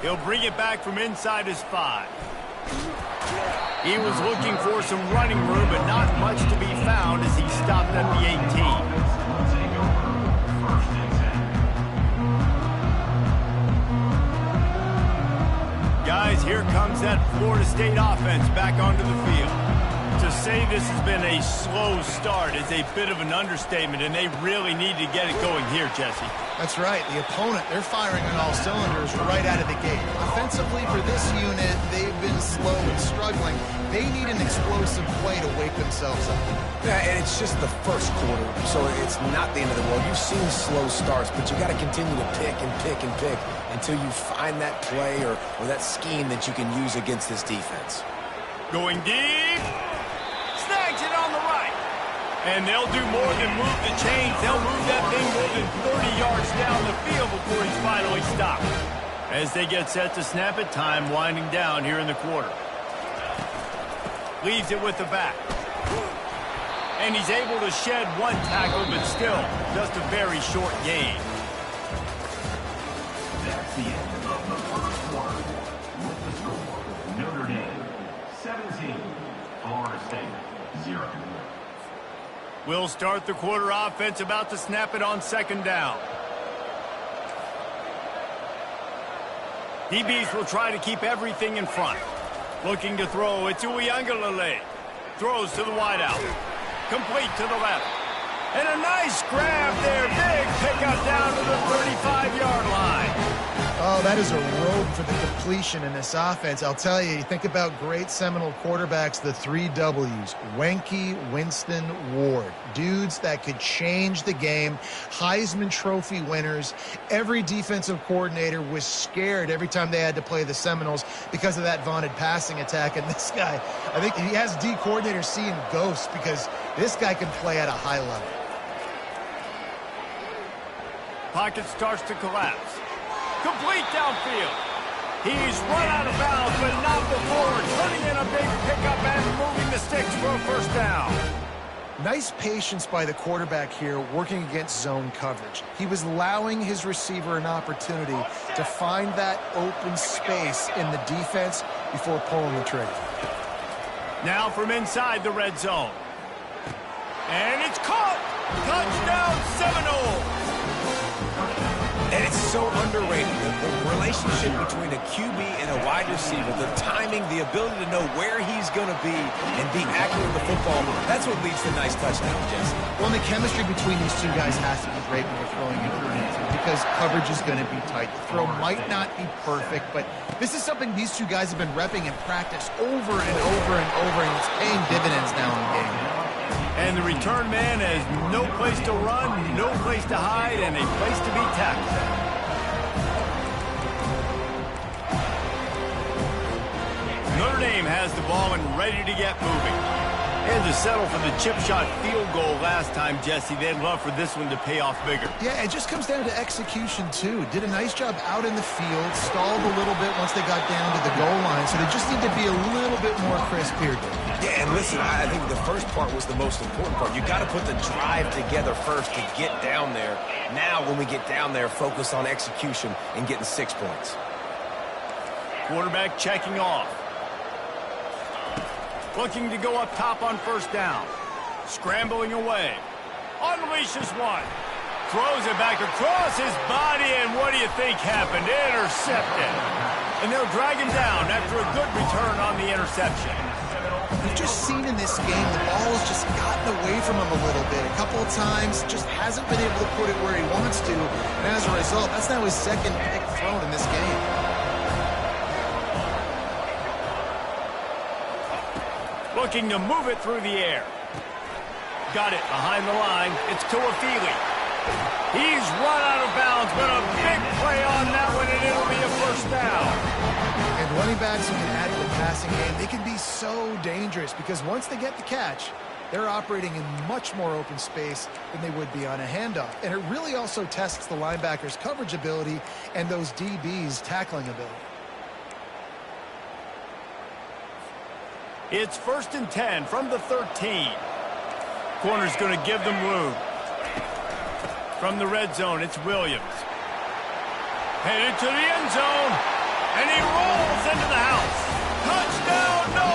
He'll bring it back from inside his 5. He was looking for some running room, but not much to be found as he stopped at the 18. Guys, here comes that Florida State offense back onto the field. To say this has been a slow start is a bit of an understatement, and they really need to get it going here, Jesse. That's right. The opponent, they're firing on all cylinders right out of the gate. Offensively, for this unit, they've been slow and struggling. They need an explosive play to wake themselves up. Yeah, and it's just the first quarter, so it's not the end of the world. You've seen slow starts, but you got to continue to pick and pick and pick until you find that play or that scheme that you can use against this defense. Going deep. Snags it on the right. And they'll do more than move the chains. They'll move that thing more than 30 yards down the field before he's finally stopped. As they get set to snap it, time winding down here in the quarter. Leaves it with the back. And he's able to shed one tackle, but still just a very short gain. That's the end of the first quarter. With the score, Notre Dame 17, Florida State 0. We'll start the quarter offense, about to snap it on second down. DBs will try to keep everything in front. Looking to throw, it's Uiagalelei. Throws to the wideout. Complete to the left. And a nice grab there. Big pickup down to the 35-yard line. Oh, that is a rope for the completion in this offense. I'll tell you, you think about great Seminole quarterbacks, the 3 W's, Wenke, Winston, Ward. Dudes that could change the game, Heisman Trophy winners. Every defensive coordinator was scared every time they had to play the Seminoles because of that vaunted passing attack. And this guy, I think he has D coordinators seeing ghosts because this guy can play at a high level. Pocket starts to collapse. Complete downfield. He's run out of bounds, but not before turning in a big pickup and moving the sticks for a first down. Nice patience by the quarterback here working against zone coverage. He was allowing his receiver an opportunity to find that open space in the defense before pulling the trigger. Now from inside the red zone. And it's caught! Touchdown Seminole! And it's so underrated, the relationship between a QB and a wide receiver, the timing, the ability to know where he's going to be and be accurate with the football, that's what leads to nice touchdowns, Jesse. Well, and the chemistry between these two guys has to be great when they're throwing into the end zone because coverage is going to be tight. The throw might not be perfect, but this is something these two guys have been repping in practice over and over and over, and it's paying dividends now in the game. And the return man has no place to run, no place to hide, and a place to be tackled. Notre Dame has the ball and ready to get moving. They had to settle for the chip shot field goal last time, Jesse. They'd love for this one to pay off bigger. Yeah, it just comes down to execution, too. Did a nice job out in the field, stalled a little bit once they got down to the goal line, so they just need to be a little bit more crisp here. Yeah, and listen, I think the first part was the most important part. You got to put the drive together first to get down there. Now, when we get down there, focus on execution and getting 6 points. Quarterback checking off. Looking to go up top on first down. Scrambling away. Unleashes one. Throws it back across his body, and what do you think happened? Intercepted. And they'll drag him down after a good return on the interception. We've just seen in this game the ball has just gotten away from him a little bit. A couple of times, just hasn't been able to put it where he wants to. And as a result, that's now his second pick thrown in this game. Looking to move it through the air. Got it behind the line. It's Tuafili. He's run out of bounds, but a big play on that one, and it'll be a first down. And running backs who can add to the passing game, they can be so dangerous because once they get the catch, they're operating in much more open space than they would be on a handoff. And it really also tests the linebackers' coverage ability and those DBs' tackling ability. It's 1st and 10 from the 13. Corner's going to give them room. From the red zone, it's Williams. Headed to the end zone. And he rolls into the house. Touchdown, no!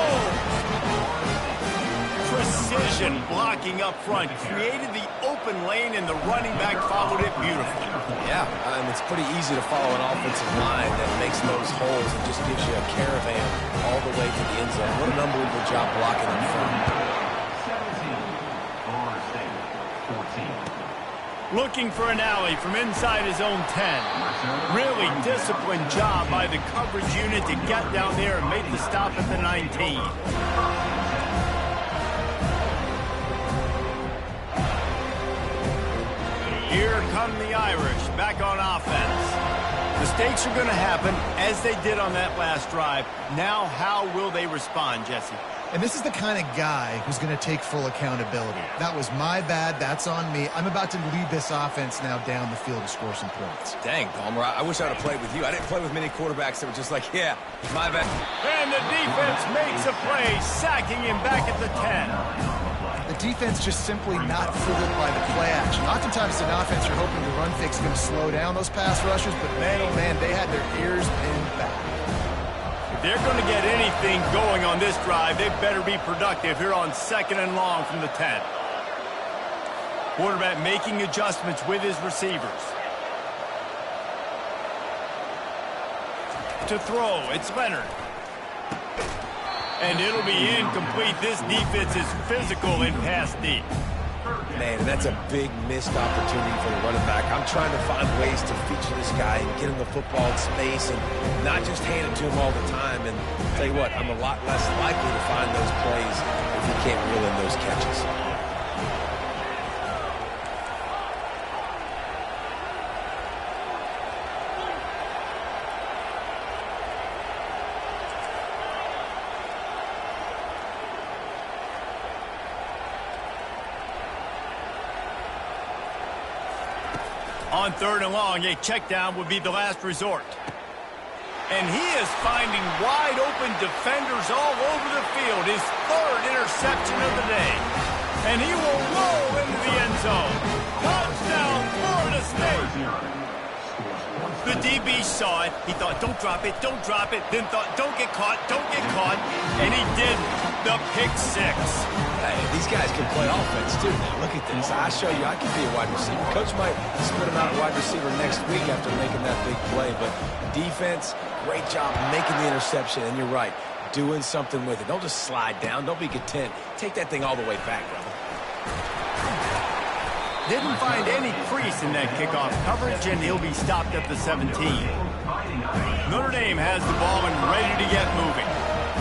Precision blocking up front created the open lane, and the running back followed it beautifully. Yeah, it's pretty easy to follow an offensive line that makes those holes and just gives you a caravan all the way to the end zone. What an unbelievable job blocking up front. 17, Florida State, 14. Looking for an alley from inside his own 10. Really disciplined job by the coverage unit to get down there and make the stop at the 19. Here come the Irish back on offense. Mistakes are going to happen, as they did on that last drive. Now, how will they respond, Jesse? And this is the kind of guy who's going to take full accountability. That was my bad. That's on me. I'm about to lead this offense now down the field to score some points. Dang, Palmer, I wish I would have played with you. I didn't play with many quarterbacks that were just like, yeah, my bad. And the defense makes a play, sacking him back at the 10. The defense just simply not fooled by the play action. Oftentimes, an offense, you're hoping the run fix is going to slow down those pass rushers, but man, oh man, they had their ears pinned back. If they're going to get anything going on this drive, they better be productive here on 2nd and long from the 10. Quarterback making adjustments with his receivers. To throw, it's Leonard. And it'll be incomplete. This defense is physical and pass deep. Man, that's a big missed opportunity for the running back. I'm trying to find ways to feature this guy and get him the football in space and not just hand it to him all the time. And tell you what, I'm a lot less likely to find those plays if he can't reel in those catches. On 3rd and long, a check down would be the last resort. And he is finding wide open defenders all over the field. His 3rd interception of the day. And he will roll into the end zone. Touchdown, Florida State. The DB saw it. He thought, don't drop it, don't drop it. Then thought, don't get caught, don't get caught. And he did the pick 6. Hey, these guys can play offense, too. Now, look at this. I show you I can be a wide receiver. Coach might split him out at wide receiver next week after making that big play. But defense, great job making the interception. And you're right, doing something with it. Don't just slide down. Don't be content. Take that thing all the way back, brother. Didn't find any crease in that kickoff coverage, and he'll be stopped at the 17. Notre Dame has the ball and ready to get moving.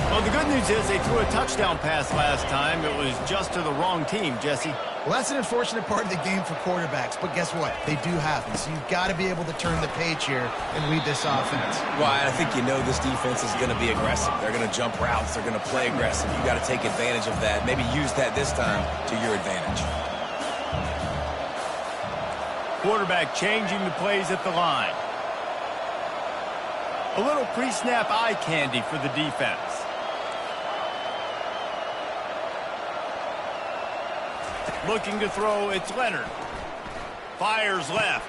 Well, the good news is they threw a touchdown pass last time. It was just to the wrong team, Jesse. Well, that's an unfortunate part of the game for quarterbacks, but guess what? They do happen, so you've got to be able to turn the page here and lead this offense. Well, I think you know this defense is going to be aggressive. They're going to jump routes. They're going to play aggressive. You've got to take advantage of that. Maybe use that this time to your advantage. Quarterback changing the plays at the line. A little pre-snap eye candy for the defense. Looking to throw, it's Leonard. Fires left.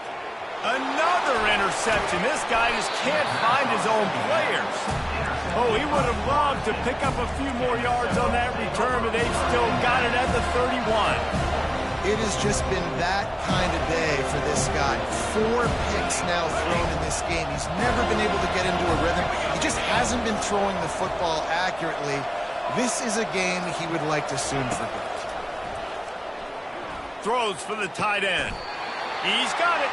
Another interception. This guy just can't find his own players. Oh, he would have loved to pick up a few more yards on that return, but they've still got it at the 31. It has just been that kind of day for this guy. 4 picks now thrown in this game. He's never been able to get into a rhythm. He just hasn't been throwing the football accurately. This is a game he would like to soon forget. Throws for the tight end. He's got it.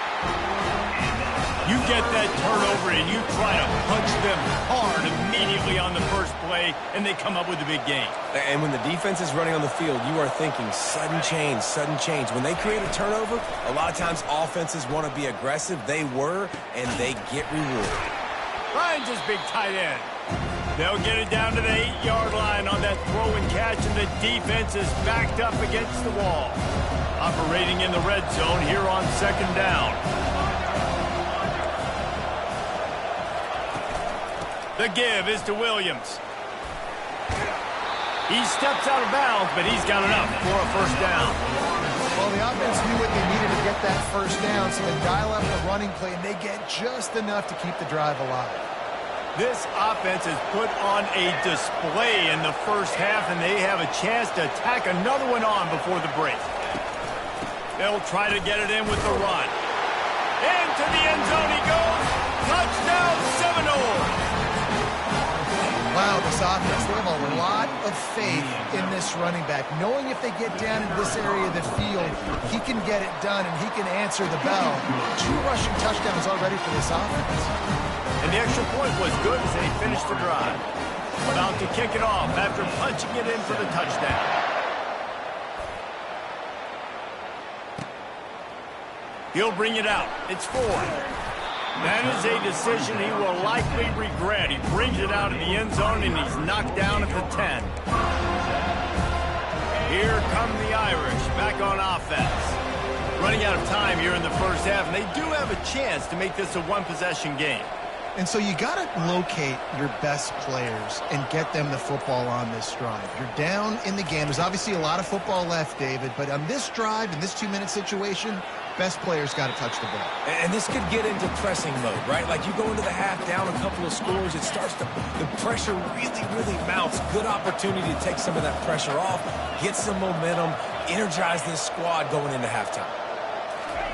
You get that turnover and you try to punch them hard immediately on the first play, and they come up with a big gain. And when the defense is running on the field, you are thinking sudden change, sudden change. When they create a turnover, a lot of times offenses want to be aggressive. They were, and they get rewarded. Finds his big tight end. They'll get it down to the 8-yard line on that throw and catch, and the defense is backed up against the wall. Operating in the red zone here on 2nd down. The give is to Williams. He steps out of bounds, but he's got enough for a first down. Well, the offense knew what they needed to get that first down, so they dial up the running play, and they get just enough to keep the drive alive. This offense has put on a display in the first half, and they have a chance to tack another one on before the break. They'll try to get it in with the run. Into the end zone he goes. Touchdown, Seminole. Wow, this offense, they have a lot of faith in this running back, knowing if they get down into this area of the field, he can get it done and he can answer the bell. 2 rushing touchdowns already for this offense. And the extra point was good as they finished the drive. About to kick it off after punching it in for the touchdown. He'll bring it out. It's 4. That is a decision he will likely regret. He brings it out of the end zone, and he's knocked down at the 10. Here come the Irish back on offense. Running out of time here in the first half, and they do have a chance to make this a one-possession game. And so you got to locate your best players and get them the football on this drive. You're down in the game. There's obviously a lot of football left, David, but on this drive, in this 2-minute situation, best players got to touch the ball. And this could get into pressing mode, right? Like you go into the half down a couple of scores, it starts to, the pressure really mounts. Good opportunity to take some of that pressure off, get some momentum, energize this squad going into halftime.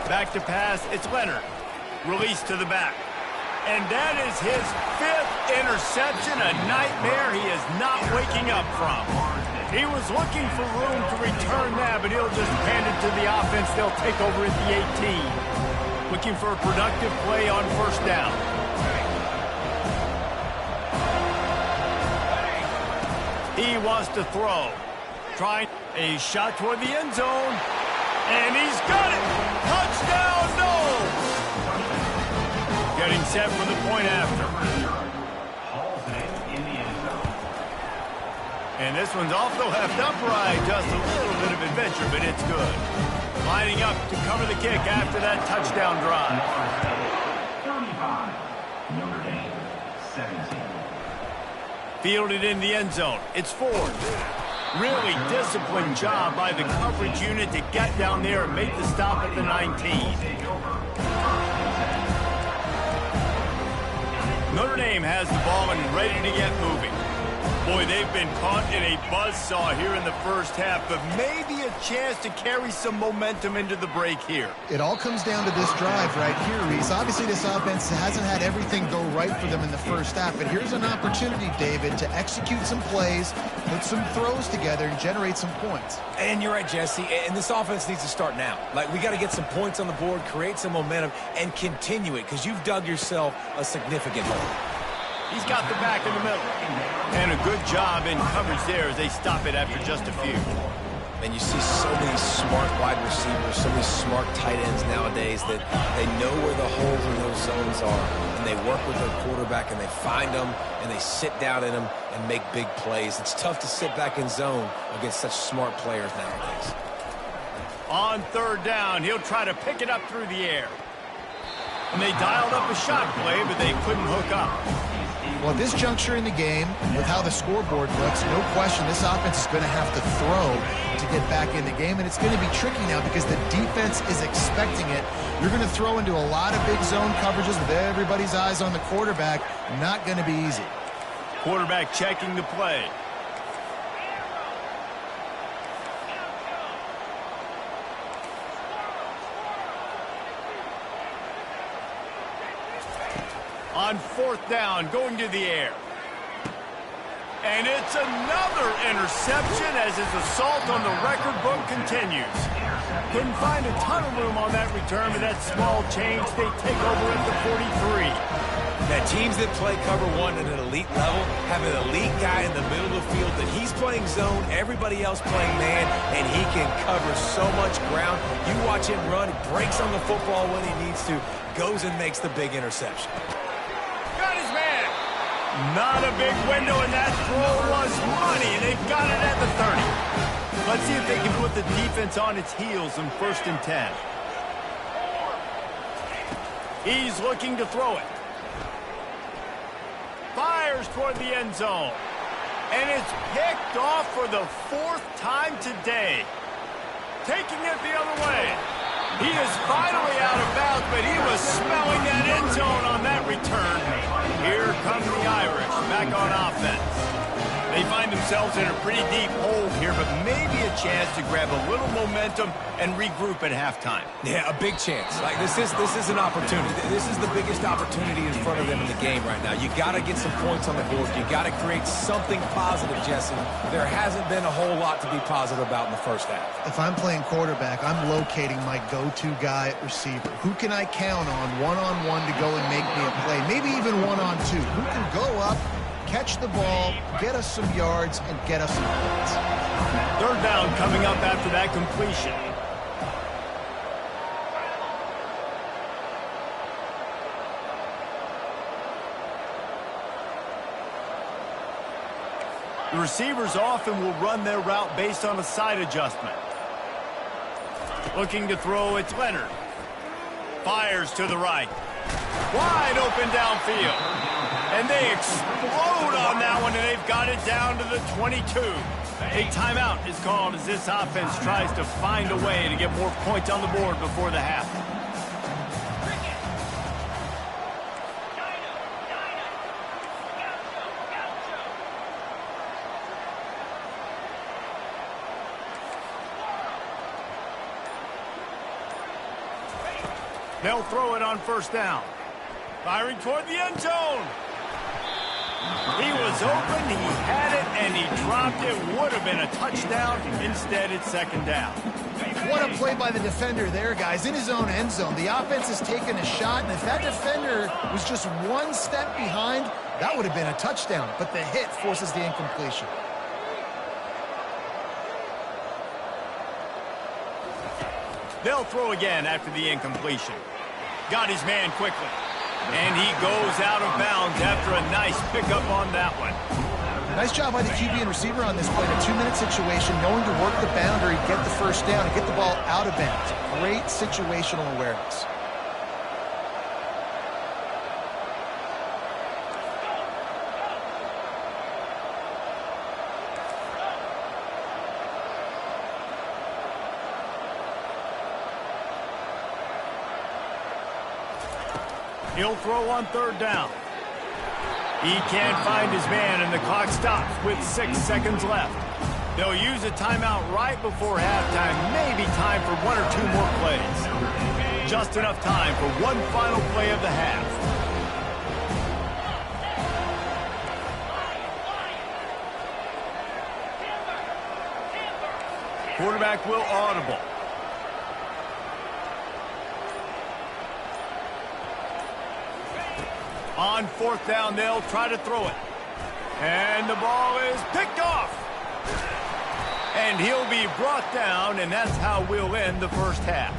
Back to pass, it's Leonard. Release to the back. And that is his 5th interception, a nightmare he is not waking up from. He was looking for room to return that, but he'll just hand it to the offense. They'll take over at the 18. Looking for a productive play on first down. He wants to throw. Trying a shot toward the end zone. And he's got it! Touchdown, no! Getting set for the point after. And this one's off the left upright. Just a little bit of adventure, but it's good. Lining up to cover the kick after that touchdown drive. 35, Notre Dame, 17. Fielded in the end zone. It's 4. Really disciplined job by the coverage unit to get down there and make the stop at the 19. Notre Dame has the ball and ready to get moving. Boy, they've been caught in a buzzsaw here in the first half, but maybe a chance to carry some momentum into the break here. It all comes down to this drive right here, Reese. Obviously, this offense hasn't had everything go right for them in the first half, but here's an opportunity, David, to execute some plays, put some throws together, and generate some points. And you're right, Jesse, and this offense needs to start now. Like, we got to get some points on the board, create some momentum, and continue it, because you've dug yourself a significant hole. He's got the back in the middle. And a good job in coverage there as they stop it after just a few. And you see so many smart wide receivers, so many smart tight ends nowadays that they know where the holes in those zones are. And they work with their quarterback and they find them and they sit down in them and make big plays. It's tough to sit back in zone against such smart players nowadays. On third down, he'll try to pick it up through the air. And they dialed up a shot play, but they couldn't hook up. Well, at this juncture in the game, with how the scoreboard looks, no question this offense is going to have to throw to get back in the game, and it's going to be tricky now because the defense is expecting it. You're going to throw into a lot of big zone coverages with everybody's eyes on the quarterback. Not going to be easy. Quarterback checking the play. On fourth down, going to the air. And it's another interception as his assault on the record book continues. Couldn't find a ton of room on that return, but that small change, they take over at the 43. Now, teams that play cover one at an elite level have an elite guy in the middle of the field that he's playing zone, everybody else playing man, and he can cover so much ground. You watch him run, breaks on the football when he needs to, goes and makes the big interception. Not a big window, and that throw was money, and they've got it at the 30. Let's see if they can put the defense on its heels in 1st and 10. He's looking to throw it. Fires toward the end zone. And it's picked off for the 4th time today. Taking it the other way. He is finally out of bounds, but he was smelling that end zone on that return. Here comes the back on offense. They find themselves in a pretty deep hole here, but maybe a chance to grab a little momentum and regroup at halftime. Yeah, a big chance. Like this is an opportunity. This is the biggest opportunity in front of them in the game right now. You got to get some points on the board. You got to create something positive, Jesse. There hasn't been a whole lot to be positive about in the first half. If I'm playing quarterback, I'm locating my go-to guy at receiver. Who can I count on one-on-one to go and make me a play? Maybe even one-on-two. Who can go up, catch the ball, get us some yards, and get us some points? Third down coming up after that completion. The receivers often will run their route based on a side adjustment. Looking to throw, it's Leonard. Fires to the right. Wide open downfield. And they explode on that one, and they've got it down to the 22. A timeout is called as this offense tries to find a way to get more points on the board before the half. They'll throw it on first down. Firing toward the end zone. He was open, he had it, and he dropped it. Would have been a touchdown. Instead, it's second down. What a play by the defender there, guys. In his own end zone. The offense has taken a shot, and if that defender was just one step behind, that would have been a touchdown. But the hit forces the incompletion. They'll throw again after the incompletion. Got his man quickly. And he goes out of bounds after a nice pickup on that one. Nice job by the QB and receiver on this play. In a 2-minute situation, knowing to work the boundary, get the first down, and get the ball out of bounds. Great situational awareness. He'll throw on third down. He can't find his man, and the clock stops with 6 seconds left. They'll use a timeout right before halftime. Maybe time for 1 or 2 more plays. Just enough time for one final play of the half. Quarterback will audible. On fourth down, they'll try to throw it. And the ball is picked off. And he'll be brought down, and that's how we'll end the first half.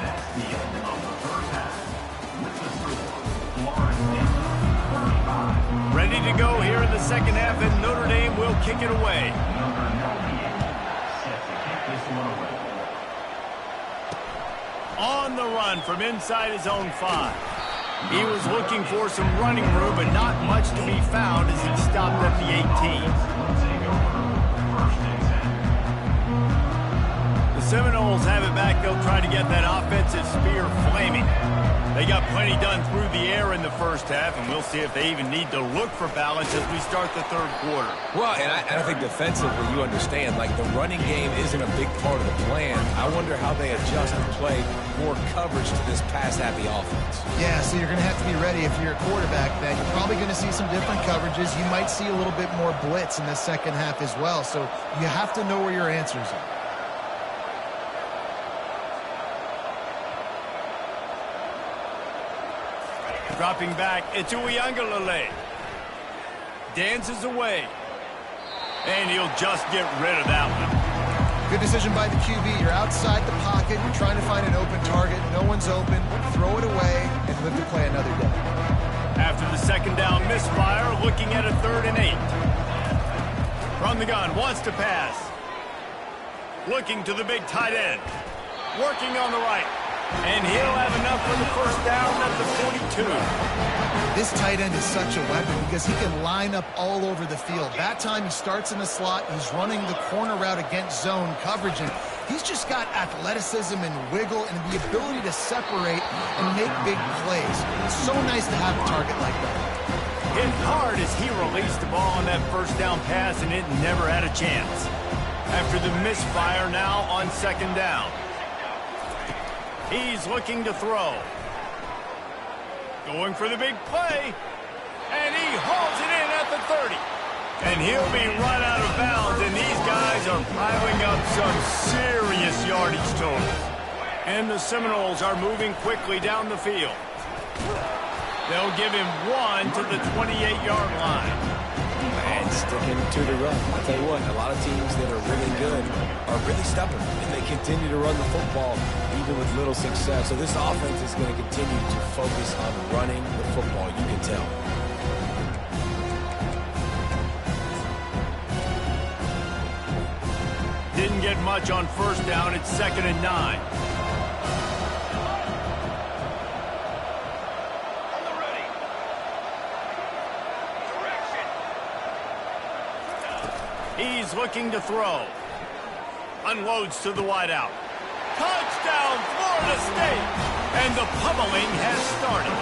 That's the end of the first half. With the score, Florida State 35. Ready to go here in the second half, and Notre Dame will kick it away. Number 98 set to kick this one away. On the run from inside his own 5. He was looking for some running room, but not much to be found as he stopped at the 18. Will take over first and 10. The Seminoles have it back. They'll try to get that offensive spear flaming. They got plenty done through the air in the first half, and we'll see if they even need to look for balance as we start the third quarter. Well, and I think defensively, you understand, like the running game isn't a big part of the plan. I wonder how they adjust and play more coverage to this pass-happy offense. Yeah, so you're going to have to be ready if you're a quarterback. Then you're probably going to see some different coverages. You might see a little bit more blitz in the second half as well. So you have to know where your answers are. Dropping back, it's Uiagalelei. Dances away. And he'll just get rid of that one. Good decision by the QB. You're outside the pocket. You're trying to find an open target. No one's open. Throw it away and live to play another day. After the second down misfire, looking at a 3rd and 8. From the gun, wants to pass. Looking to the big tight end. Working on the right. And he'll have enough for the first down at the 42. This tight end is such a weapon because he can line up all over the field. That time he starts in the slot. He's running the corner route against zone coverage, and he's just got athleticism and wiggle and the ability to separate and make big plays. It's so nice to have a target like that. Hit hard as he released the ball on that first down pass, and it never had a chance. After the misfire, now on second down. He's looking to throw. Going for the big play. And he hauls it in at the 30. And he'll be run out of bounds, and these guys are piling up some serious yardage totals. And the Seminoles are moving quickly down the field. They'll give him 1 to the 28-yard line. And sticking to the run. I'll tell you what, a lot of teams that are really good are really stubborn, and they continue to run the football even with little success. So this offense is going to continue to focus on running the football, you can tell. Didn't get much on first down. It's 2nd and 9. He's looking to throw. Unloads to the wideout. Touchdown, Florida State! And the pummeling has started.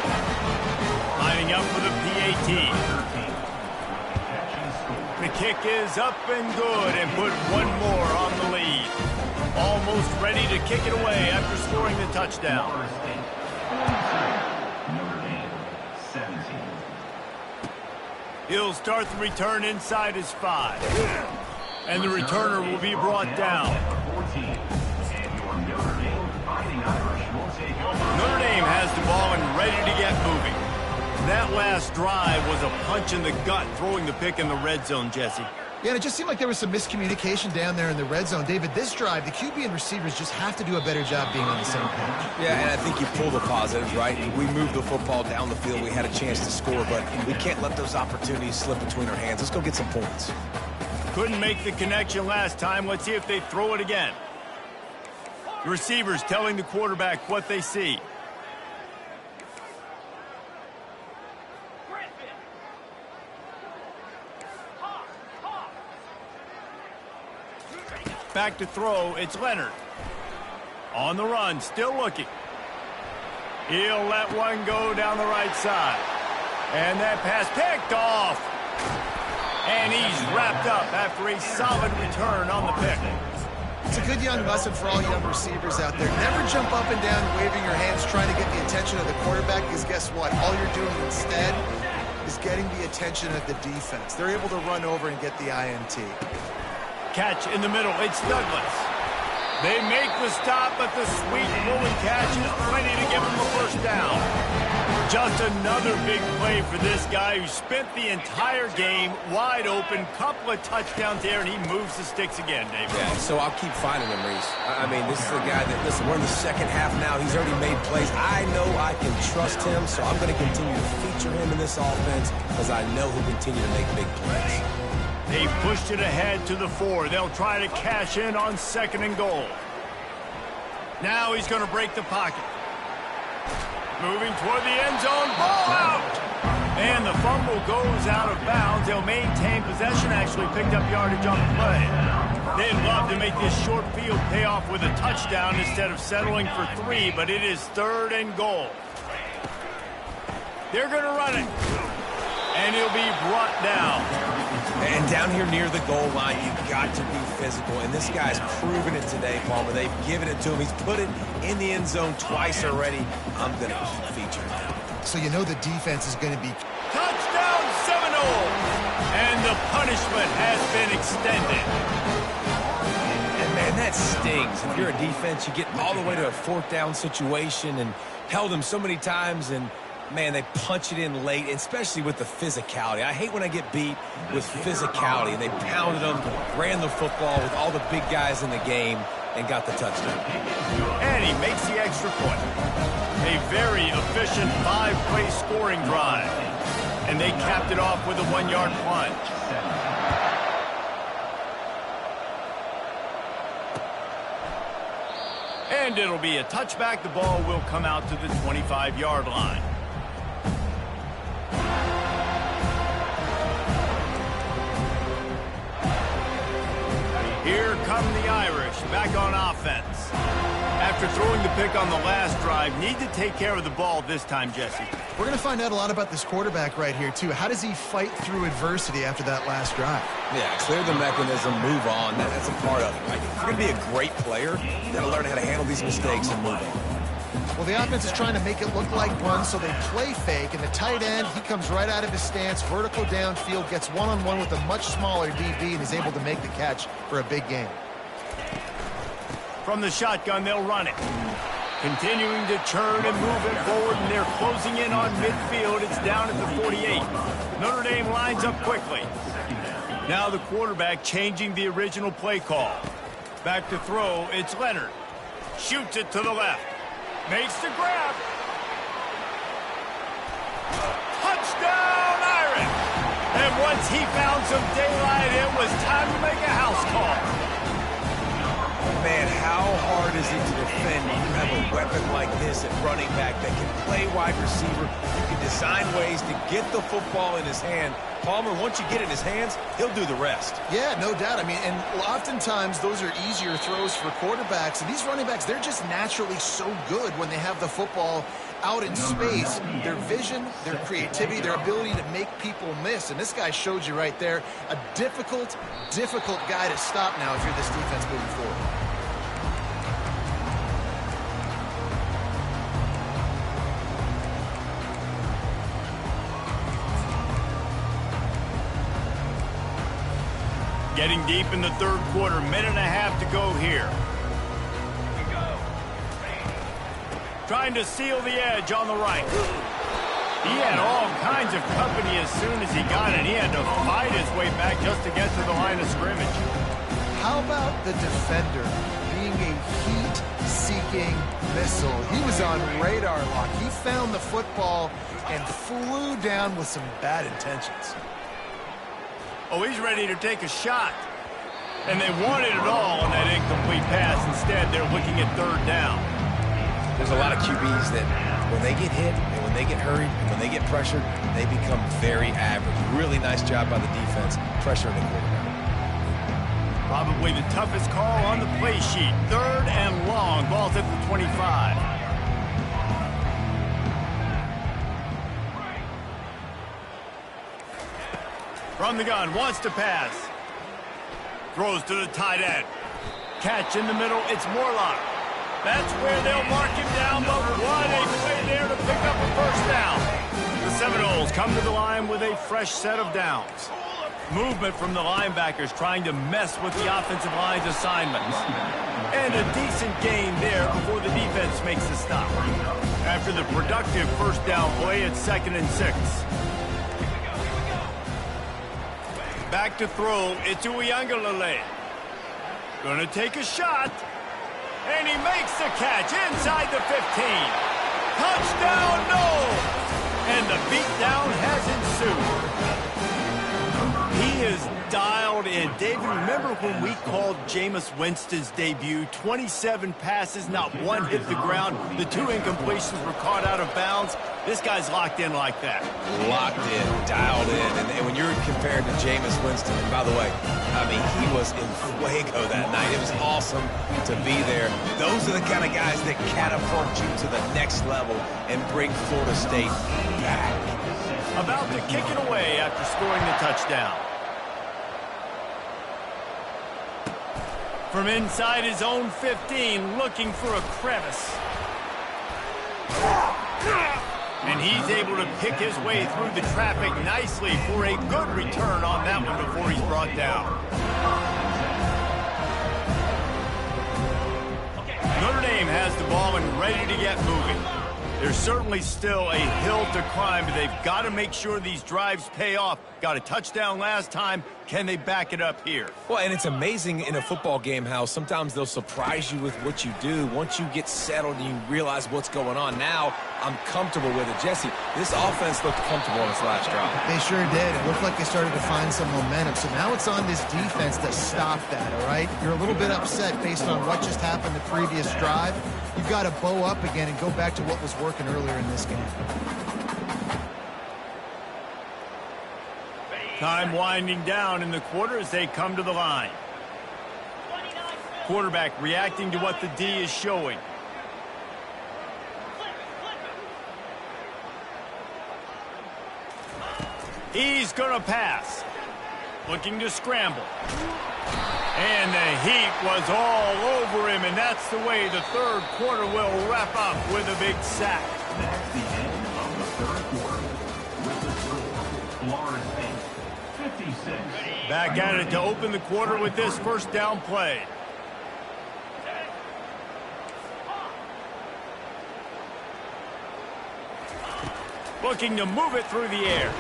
Lining up for the PAT. The kick is up and good and put one more on the lead. Almost ready to kick it away after scoring the touchdown. Notre Dame, 17. He'll start the return inside his 5. And the returner will be brought down. Notre Dame has the ball and ready to get moving. That last drive was a punch in the gut, throwing the pick in the red zone, Jesse. Yeah, and it just seemed like there was some miscommunication down there in the red zone. David, this drive, the QB and receivers just have to do a better job being on the same page. Yeah, and I think you pull the positives, right? We moved the football down the field. We had a chance to score, but we can't let those opportunities slip between our hands. Let's go get some points. Couldn't make the connection last time. Let's see if they throw it again. The receivers telling the quarterback what they see. Back to throw, it's Leonard. On the run, still looking. He'll let one go down the right side. And that pass picked off. And he's wrapped up after a solid return on the pick. It's a good young lesson for all young receivers out there. Never jump up and down waving your hands trying to get the attention of the quarterback, because guess what? All you're doing instead is getting the attention of the defense. They're able to run over and get the INT. Catch in the middle, it's Douglas. They make the stop, but the sweet rolling catch is plenty to give him a first down. Just another big play for this guy who spent the entire game wide open. Couple of touchdowns there, and he moves the sticks again, David. Yeah, so I'll keep finding him, Reese. I mean, this is the guy that, listen, we're in the second half now. He's already made plays. I know I can trust him, so I'm going to continue to feature him in this offense because I know he'll continue to make big plays. They've pushed it ahead to the 4. They'll try to cash in on 2nd and goal. Now he's going to break the pocket. Moving toward the end zone, ball out! And the fumble goes out of bounds. They'll maintain possession, actually picked up yardage on the play. They'd love to make this short field pay off with a touchdown instead of settling for 3, but it is 3rd and goal. They're going to run it. And he'll be brought down. And down here near the goal line, you've got to be physical. And this guy's proven it today, Palmer. They've given it to him. He's put it in the end zone twice already. I'm going to keep featuring him. So you know the defense is going to be... Touchdown Seminoles! And the punishment has been extended. And man, that stings. If you're a defense, you get all the way to a 4th down situation and held him so many times, and man, they punch it in late, especially with the physicality. I hate when I get beat with physicality. And they pounded them, ran the football with all the big guys in the game, and got the touchdown. And he makes the extra point. A very efficient 5-play scoring drive. And they capped it off with a 1-yard plunge. And it'll be a touchback. The ball will come out to the 25-yard line. Here come the Irish, back on offense. After throwing the pick on the last drive, need to take care of the ball this time, Jesse. We're going to find out a lot about this quarterback right here, too. How does he fight through adversity after that last drive? Yeah, clear the mechanism, move on. That's a part of it, right? If you're going to be a great player, you got to learn how to handle these mistakes and move on. Well, the offense is trying to make it look like run, so they play fake, and the tight end, he comes right out of his stance, vertical downfield, gets one-on-one with a much smaller DB, and is able to make the catch for a big gain. From the shotgun, they'll run it. Continuing to churn and move it forward, and they're closing in on midfield. It's down at the 48. Notre Dame lines up quickly. Now the quarterback changing the original play call. Back to throw, it's Leonard. Shoots it to the left. Makes the grab. Touchdown, Irish! And once he found some daylight, it was time to make a house call. Man, how hard is it to defend when you have a weapon like this at running back that can play wide receiver? You can design ways to get the football in his hand. Palmer, once you get it in his hands, he'll do the rest. Yeah, no doubt. I mean, and oftentimes those are easier throws for quarterbacks. And these running backs, they're just naturally so good when they have the football out in space. Their vision, their creativity, their ability to make people miss. And this guy showed you right there, a difficult guy to stop now if you're this defense moving forward. Getting deep in the third quarter, minute and a half to go here. Trying to seal the edge on the right. He had all kinds of company as soon as he got it. He had to fight his way back just to get to the line of scrimmage. How about the defender being a heat-seeking missile? He was on radar lock. He found the football and flew down with some bad intentions. Oh, he's ready to take a shot. And they wanted it all on that incomplete pass. Instead, they're looking at third down. There's a lot of QBs that when they get hit and when they get hurried and when they get pressured, they become very average. Really nice job by the defense pressuring the quarterback. Probably the toughest call on the play sheet. Third and long. Ball's at the 25. From the gun, wants to pass. Throws to the tight end. Catch in the middle, it's Morlock. That's where they'll mark him down, but what a play there to pick up a first down. The Seminoles come to the line with a fresh set of downs. Movement from the linebackers trying to mess with the offensive line's assignments. And a decent gain there before the defense makes the stop. After the productive first down play, it's 2nd and 6. Back to throw, it's Uiagalelei. Gonna take a shot. And he makes the catch inside the 15. Touchdown, no! And the beatdown has ensued. He is dialed in. David, remember when we called Jameis Winston's debut? 27 passes, not one hit the ground. The 2 incompletions were caught out of bounds. This guy's locked in like that. Locked in, dialed in. And when you're compared to Jameis Winston, and by the way, I mean, he was in fuego that night. It was awesome to be there. Those are the kind of guys that catapult you to the next level and bring Florida State back. About to kick it away after scoring the touchdown. From inside his own 15, looking for a crevice. And he's able to pick his way through the traffic nicely for a good return on that one before he's brought down. Notre Dame has the ball and ready to get moving. There's certainly still a hill to climb, but they've got to make sure these drives pay off. Got a touchdown last time. Can they back it up here? Well, and it's amazing in a football game how sometimes they'll surprise you with what you do. Once you get settled and you realize what's going on, now I'm comfortable with it. Jesse, this offense looked comfortable on this last drive. They sure did. It looked like they started to find some momentum. So now it's on this defense to stop that, all right? You're a little bit upset based on what just happened the previous drive. You've got to bow up again and go back to what was working earlier in this game. Time winding down in the quarter as they come to the line. Quarterback reacting to what the D is showing. He's going to pass. Looking to scramble. And the heat was all over him, and that's the way the third quarter will wrap up with a big sack. That's the end of the third quarter. With the score, Florida State 56. Back at it to open the quarter with this first down play. Looking to move it through the air.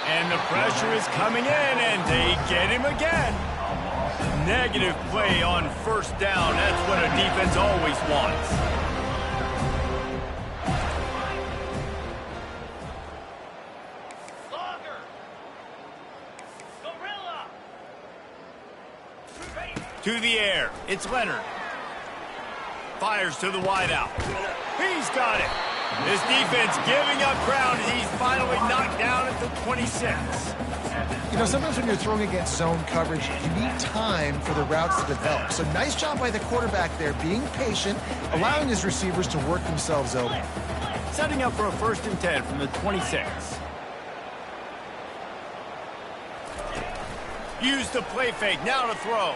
And the pressure is coming in, and they get him again. Negative play on first down. That's what a defense always wants. To the air. It's Leonard. Fires to the wideout. He's got it. This defense giving up ground as he's finally knocked down at the 26. You know, sometimes when you're throwing against zone coverage, you need time for the routes to develop. So nice job by the quarterback there, being patient, allowing his receivers to work themselves open. Setting up for a 1st and 10 from the 26. Use the play fake, now to throw.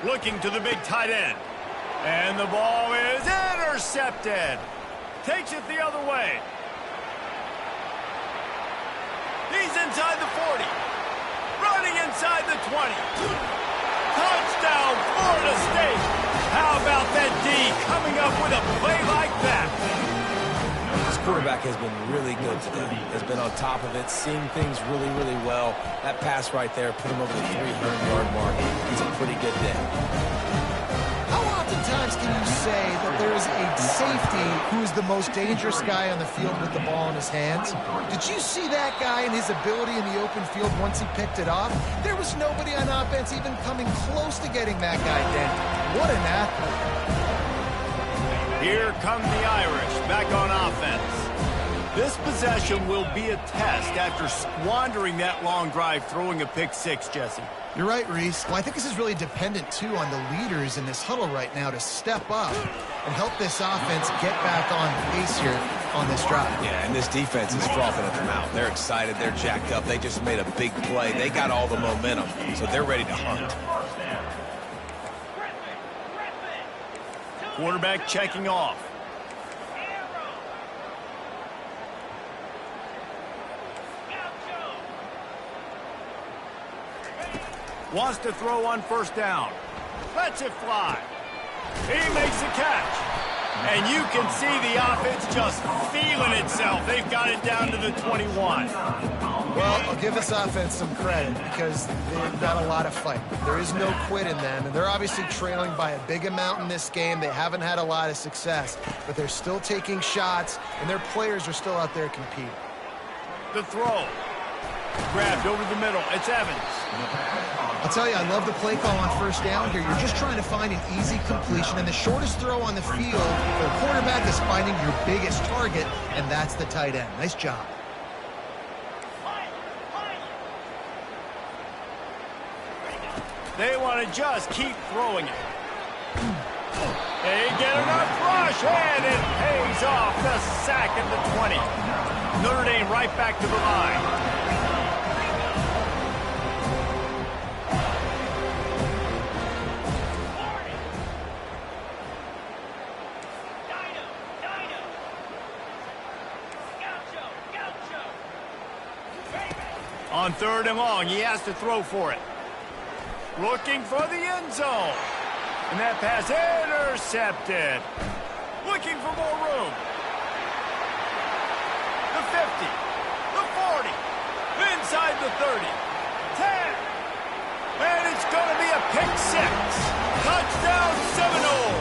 Looking to the big tight end. And the ball is intercepted. Takes it the other way. He's inside the 40. Running inside the 20. Touchdown, Florida State. How about that D coming up with a play like that? This quarterback has been really good today. Has been on top of it, seeing things really, really well. That pass right there put him over the 300-yard mark. He's a pretty good day. How oftentimes can you say that there is a safety who is the most dangerous guy on the field with the ball in his hands? Did you see that guy and his ability in the open field once he picked it off? There was nobody on offense even coming close to getting that guy dented. What an athlete. Here come the Irish back on offense. This possession will be a test after squandering that long drive throwing a pick six, Jesse. You're right, Reese. Well, I think this is really dependent, too, on the leaders in this huddle right now to step up and help this offense get back on pace here on this drive. Yeah, and this defense is frothing at the mouth. They're excited. They're jacked up. They just made a big play. They got all the momentum, so they're ready to hunt. Quarterback checking off. Wants to throw on 1st down. Lets it fly. He makes the catch. And you can see the offense just feeling itself. They've got it down to the 21. Well, I'll give this offense some credit because they've got a lot of fight. There is no quit in them, and they're obviously trailing by a big amount in this game. They haven't had a lot of success, but they're still taking shots, and their players are still out there competing. The throw. Grabbed over the middle. It's Evans. I'll tell you, I love the play call on 1st down here. You're just trying to find an easy completion, and the shortest throw on the field for the quarterback is finding your biggest target, and that's the tight end. Nice job. They want to just keep throwing it. They get enough rush, and it pays off. The sack at the 20. Notre Dame right back to the line. On 3rd and long, he has to throw for it. Looking for the end zone. And that pass intercepted. Looking for more room. The 50. The 40. Inside the 30. 10. And it's going to be a pick six. Touchdown Seminole.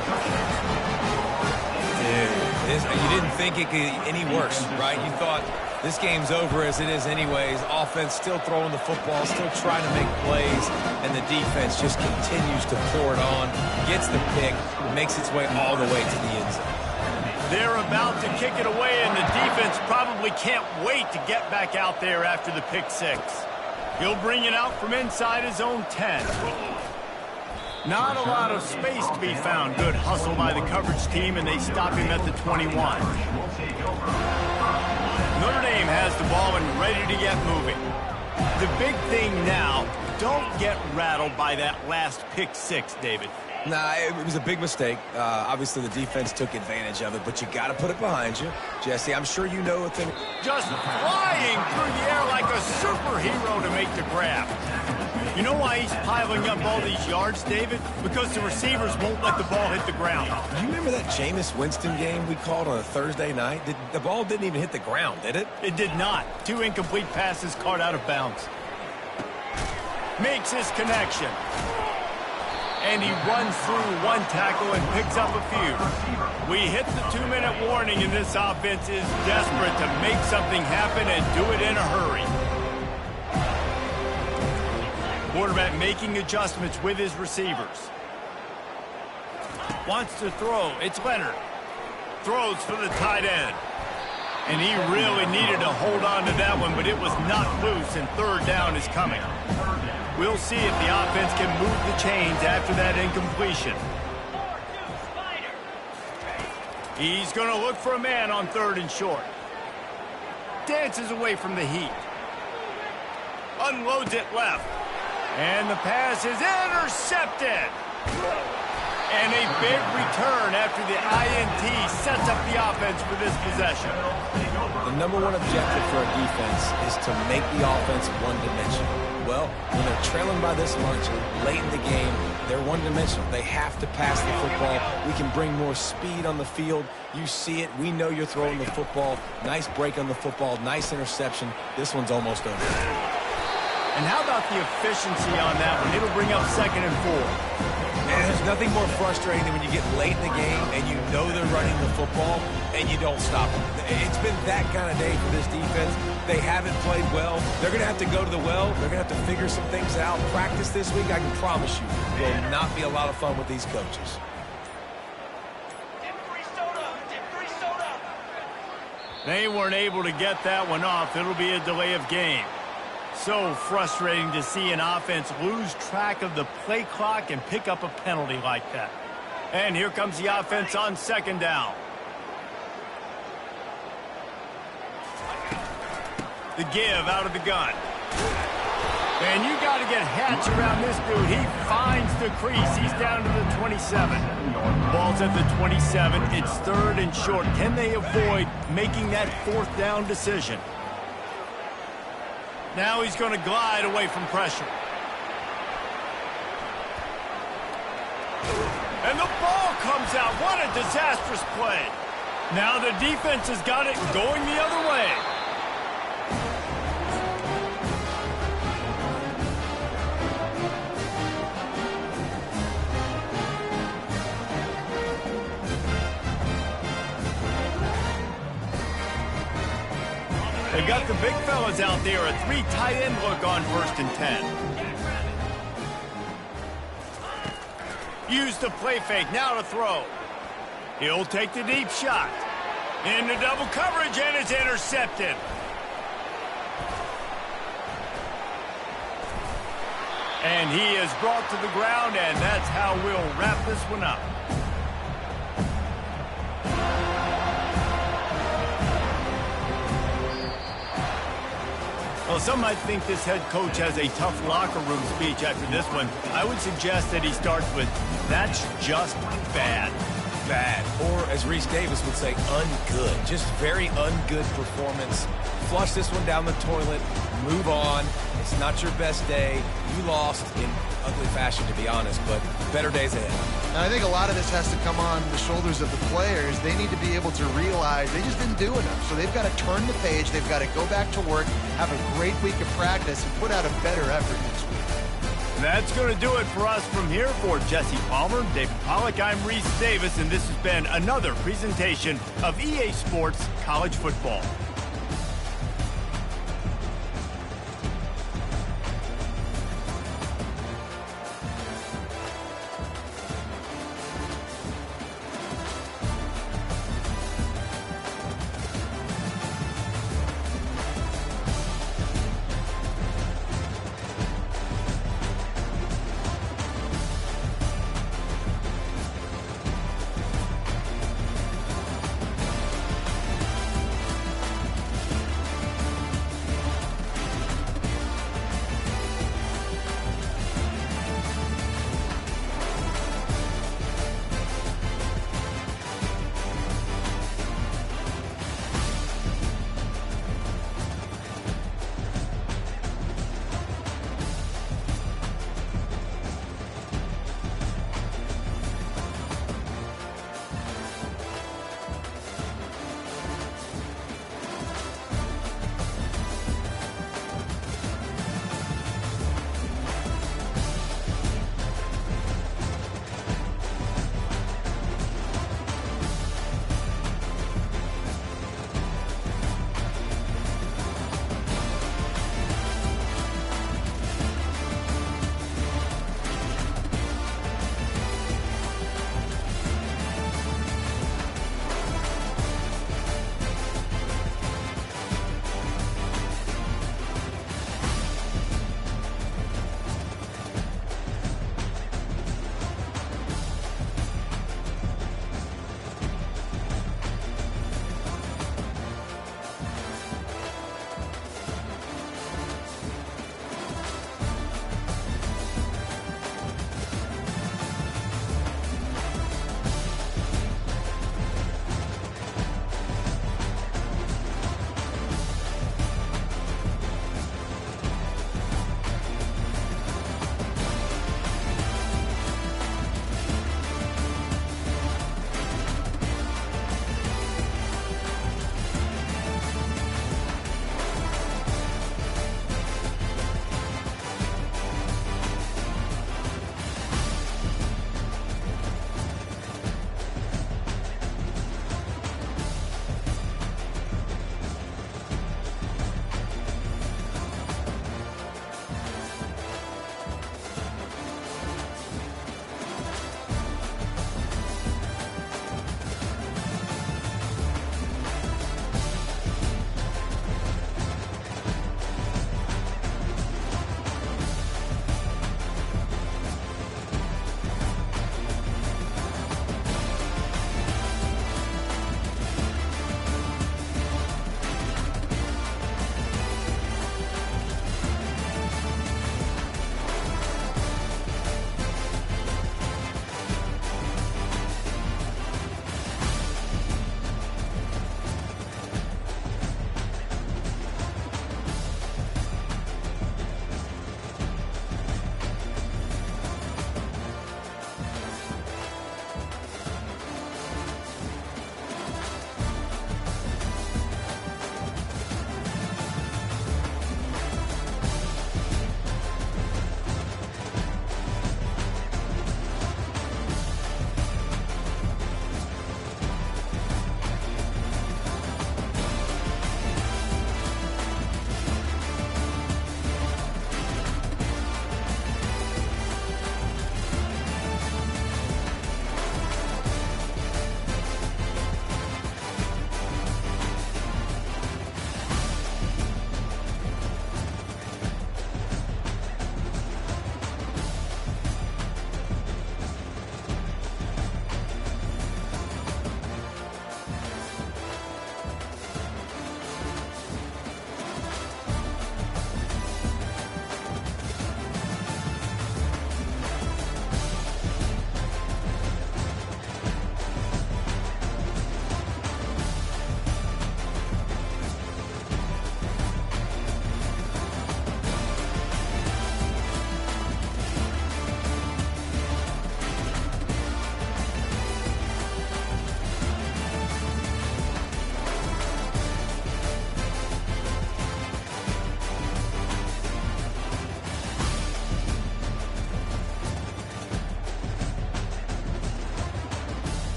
You didn't think it could get any worse, right? You thought this game's over as it is anyways. Offense still throwing the football, still trying to make plays, and the defense just continues to pour it on, gets the pick, makes its way all the way to the end zone. They're about to kick it away, and the defense probably can't wait to get back out there after the pick six. He'll bring it out from inside his own 10. Not a lot of space to be found. Good hustle by the coverage team, and they stop him at the 21. Notre Dame has the ball and ready to get moving. The big thing now, don't get rattled by that last pick six, David. Nah, it was a big mistake. Obviously, the defense took advantage of it, but you got to put it behind you. Jesse, I'm sure you know a thing. Just flying through the air like a superhero to make the grab. You know why he's piling up all these yards, David? Because the receivers won't let the ball hit the ground. Do you remember that Jameis Winston game we called on a Thursday night? The ball didn't even hit the ground, did it? It did not. 2 incomplete passes caught out of bounds. Makes his connection. And he runs through 1 tackle and picks up a few. We hit the 2-minute warning, and this offense is desperate to make something happen and do it in a hurry. Quarterback making adjustments with his receivers. Wants to throw. It's Leonard. Throws for the tight end. And he really needed to hold on to that one, but it was knocked loose, and 3rd down is coming. We'll see if the offense can move the chains after that incompletion. He's going to look for a man on 3rd and short. Dances away from the heat. Unloads it left. And the pass is intercepted. And a big return after the INT sets up the offense for this possession. The number 1 objective for a defense is to make the offense one-dimensional. Well, when they're trailing by this much late in the game, they're one-dimensional. They have to pass the football. We can bring more speed on the field. You see it. We know you're throwing the football. Nice break on the football. Nice interception. This one's almost over. And how about the efficiency on that one? It'll bring up 2nd and 4. Man, there's nothing more frustrating than when you get late in the game and you know they're running the football and you don't stop them. It's been that kind of day for this defense. They haven't played well. They're going to have to go to the well. They're going to have to figure some things out. Practice this week, I can promise you, will not be a lot of fun with these coaches. They weren't able to get that one off. It'll be a delay of game. So frustrating to see an offense lose track of the play clock and pick up a penalty like that. And here comes the offense on 2nd down. The give out of the gun. And you got to get Hatch around this dude. He finds the crease. He's down to the 27. Ball's at the 27. It's 3rd and short. Can they avoid making that 4th down decision? Now he's going to glide away from pressure. And the ball comes out. What a disastrous play. Now the defense has got it going the other way. They got the big fellas out there. A 3 tight end look on 1st and 10. Use the play fake. Now to throw. He'll take the deep shot. Into double coverage, and it's intercepted. And he is brought to the ground, and that's how we'll wrap this one up. Well, some might think this head coach has a tough locker room speech after this one. I would suggest that he starts with, "That's just bad." Bad. Or, as Reese Davis would say, ungood. Just very ungood performance. Flush this one down the toilet. Move on. It's not your best day. You lost in ugly fashion, to be honest, but better days ahead. And I think a lot of this has to come on the shoulders of the players. They need to be able to realize they just didn't do enough. So they've got to turn the page. They've got to go back to work, have a great week of practice, and put out a better effort next week. That's going to do it for us from here. For Jesse Palmer, David Pollack, I'm Reese Davis, and this has been another presentation of EA Sports College Football.